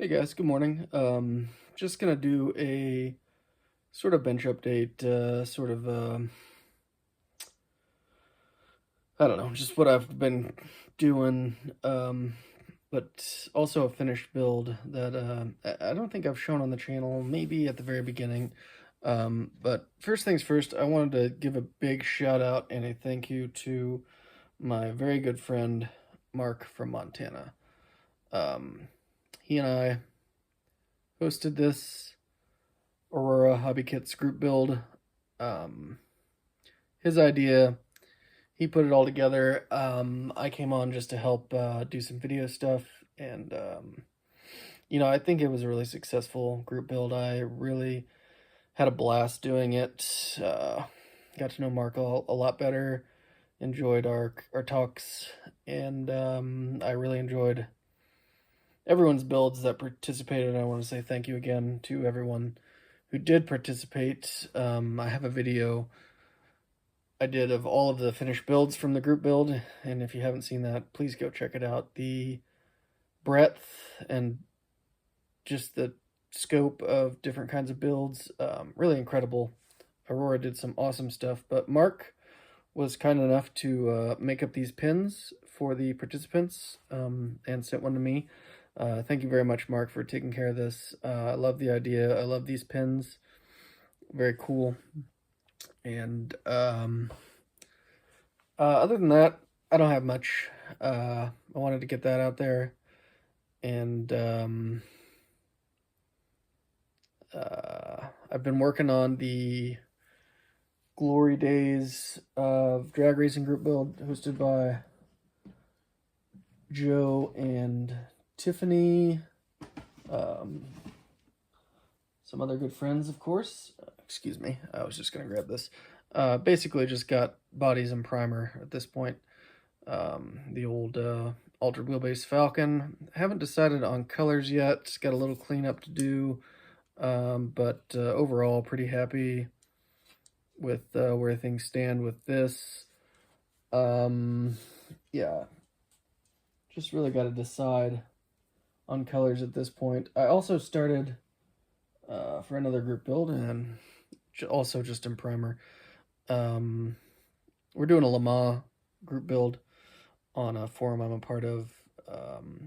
Hey guys, good morning. Just gonna do a sort of bench update, I don't know, just what I've been doing, but also a finished build that I don't think I've shown on the channel, maybe at the very beginning. But first things first, I wanted to give a big shout out and a thank you to my very good friend Mark from Montana. Um, he and I hosted this Aurora Hobby Kits group build. Um, his idea, he put it all together. I came on just to help do some video stuff, and I think it was a really successful group build. I really had a blast doing it. Got to know Mark a lot better. Enjoyed our talks, and I really enjoyed everyone's builds that participated. I want to say thank you again to everyone who did participate. I have a video I did of all of the finished builds from the group build, and if you haven't seen that, please go check it out. The breadth and just the scope of different kinds of builds, really incredible. Aurora did some awesome stuff, but Mark was kind enough to make up these pins for the participants and sent one to me. Thank you very much, Mark, for taking care of this. I love the idea. I love these pins. Very cool. And other than that, I don't have much. I wanted to get that out there. And I've been working on the Glory Days of Drag Racing Group Build hosted by Joe and Tiffany. Some other good friends, of course. Excuse me, I was just going to grab this. Basically just got bodies and primer at this point. The old altered wheelbase Falcon. Haven't decided on colors yet. Got a little cleanup to do. But overall, pretty happy with where things stand with this. Yeah, just really got to decide on colors at this point. I also started for another group build and also just in primer. We're doing a Le Mans group build on a forum I'm a part of.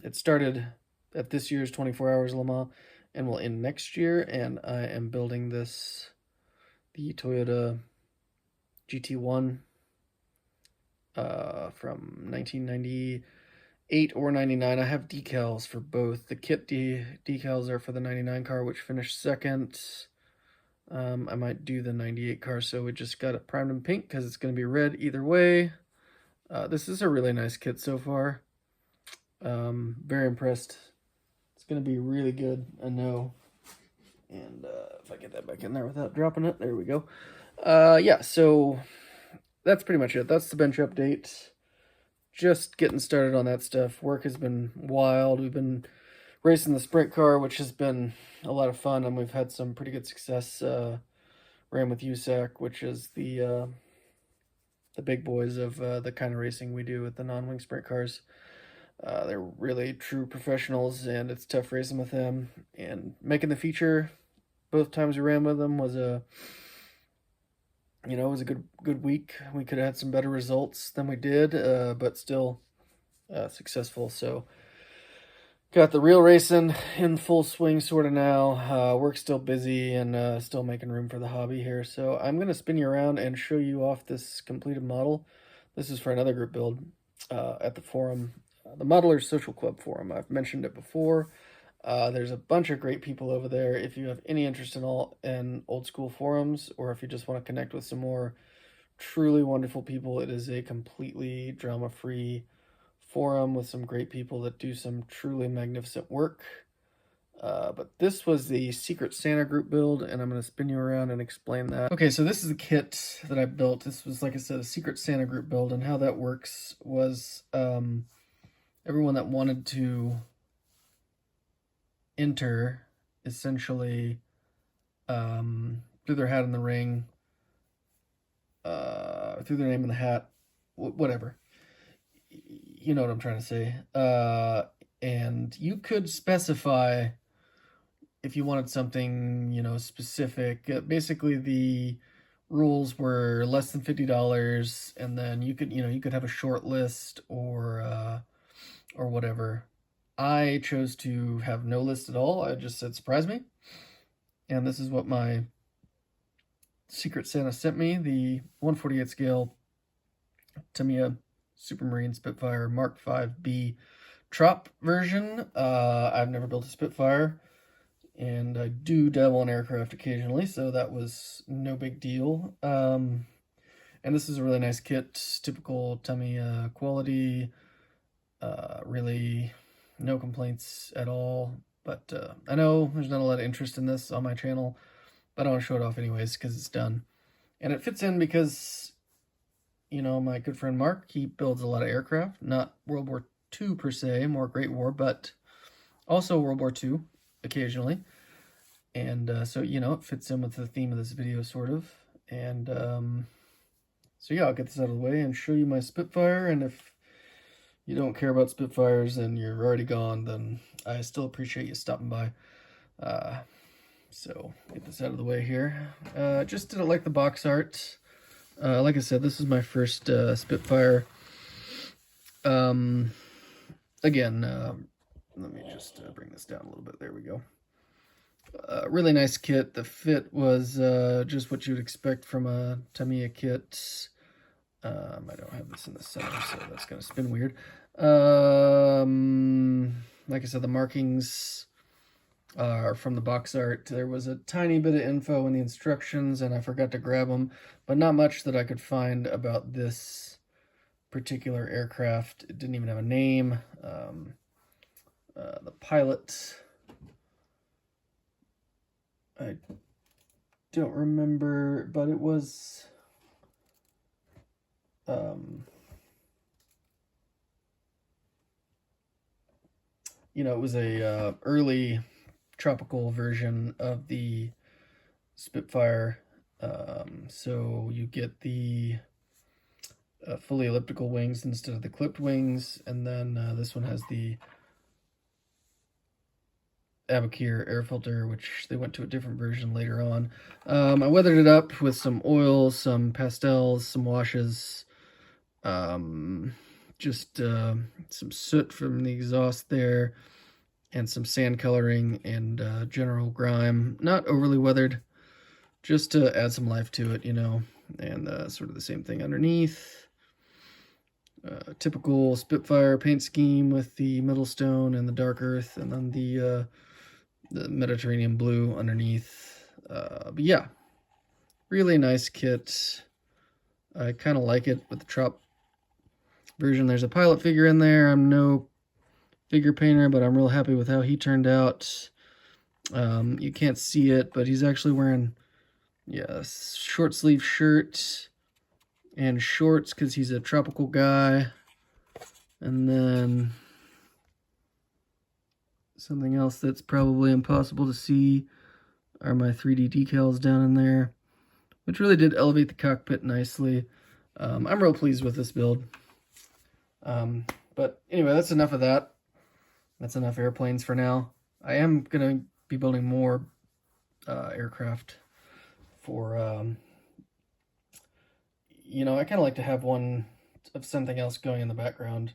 It started at this year's 24 Hours Le Mans and will end next year, and I am building the Toyota GT1 from 1998 or 99. I have decals for both. The kit decals are for the 99 car, which finished second. I might do the 98 car, so we just got it primed in pink because it's going to be red either way. This is a really nice kit so far. Very impressed. It's going to be really good, I know. And if I get that back in there without dropping it, there we go. Yeah, so that's pretty much it. That's the bench update. Just getting started on that stuff. Work has been wild. We've been racing the sprint car, which has been a lot of fun, and we've had some pretty good success. Ran with USAC, which is the big boys of the kind of racing we do with the non-wing sprint cars. They're really true professionals, and it's tough racing with them. And making the feature both times we ran with them was it was a good week. We could have had some better results than we did, but still successful. So got the real racing in full swing sort of now. Work's still busy and still making room for the hobby here. So I'm going to spin you around and show you off this completed model. This is for another group build at the forum, the Modelers Social Club forum. I've mentioned it before. There's a bunch of great people over there. If you have any interest in old school forums, or if you just want to connect with some more truly wonderful people, it is a completely drama-free forum with some great people that do some truly magnificent work. But this was the Secret Santa group build, and I'm going to spin you around and explain that. Okay, so this is the kit that I built. This was, like I said, a Secret Santa group build, and how that works was everyone that wanted to enter essentially threw their hat in the ring, threw their name in the hat, whatever. You know what I'm trying to say. and you could specify if you wanted something, you know, specific. Basically, the rules were less than $50, and then you could, you know, you could have a short list or whatever. I chose to have no list at all. I just said surprise me, and this is what my Secret Santa sent me: the 1/48 scale Tamiya Supermarine Spitfire Mark 5B Trop version. I've never built a Spitfire, and I do dabble in aircraft occasionally, so that was no big deal. And this is a really nice kit, typical Tamiya quality. Really, no complaints at all. But I know there's not a lot of interest in this on my channel, but I want to show it off anyways because it's done. And it fits in because, you know, my good friend Mark, he builds a lot of aircraft, not World War II per se, more Great War, but also World War II occasionally. And so, you know, it fits in with the theme of this video, sort of. And so, yeah, I'll get this out of the way and show you my Spitfire. And if you don't care about Spitfires and you're already gone, then I still appreciate you stopping by. So, get this out of the way here. Just didn't like the box art. Like I said, this is my first Spitfire. Again, let me just bring this down a little bit. There we go. Really nice kit. The fit was just what you'd expect from a Tamiya kit. I don't have this in the center, so that's going to spin weird. Like I said, the markings are from the box art. There was a tiny bit of info in the instructions, and I forgot to grab them, but not much that I could find about this particular aircraft. It didn't even have a name. The pilot, I don't remember, but it was you know, it was a early tropical version of the Spitfire. So you get the fully elliptical wings instead of the clipped wings, and then this one has the Abakir air filter, which they went to a different version later on. I weathered it up with some oil, some pastels, some washes, just some soot from the exhaust there, and some sand coloring and general grime. Not overly weathered, just to add some life to it, you know, and sort of the same thing underneath. Typical Spitfire paint scheme with the middle stone and the dark earth, and then the Mediterranean blue underneath. But yeah, really nice kit. I kind of like it with the Trop version. There's a pilot figure in there. I'm no figure painter, but I'm real happy with how he turned out. You can't see it, but he's actually wearing, yeah, short sleeve shirt and shorts because he's a tropical guy. And then something else that's probably impossible to see are my 3D decals down in there, which really did elevate the cockpit nicely. I'm real pleased with this build. But anyway, that's enough of that. That's enough airplanes for now. I am going to be building more aircraft for, you know, I kind of like to have one of something else going in the background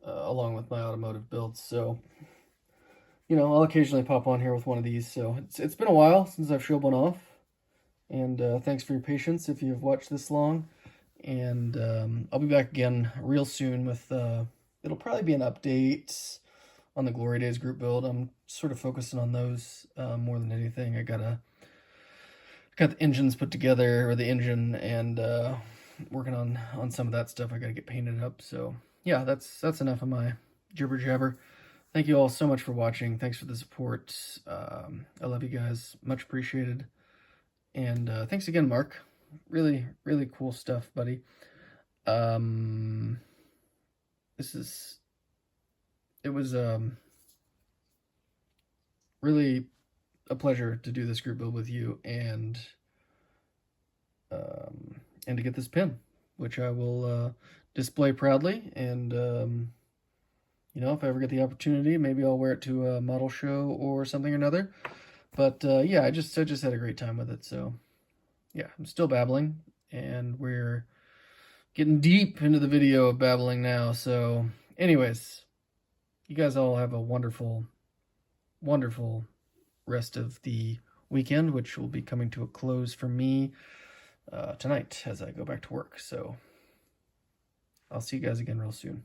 along with my automotive builds. So, you know, I'll occasionally pop on here with one of these. So it's been a while since I've showed one off. And thanks for your patience if you've watched this long. And I'll be back again real soon with, it'll probably be an update on the Glory Days group build. I'm sort of focusing on those more than anything. I got the engines put together, or the engine, and working on some of that stuff. I got to get painted up. So yeah, that's enough of my jibber jabber. Thank you all so much for watching. Thanks for the support. I love you guys. Much appreciated. And thanks again, Mark. Really, really cool stuff, buddy. It was really a pleasure to do this group build with you, and to get this pin, which I will display proudly, and You know, if I ever get the opportunity, maybe I'll wear it to a model show or something or another. But yeah, I just had a great time with it. So yeah, I'm still babbling, and we're getting deep into the video of babbling now. So, anyways, you guys all have a wonderful, wonderful rest of the weekend, which will be coming to a close for me tonight as I go back to work. So I'll see you guys again real soon.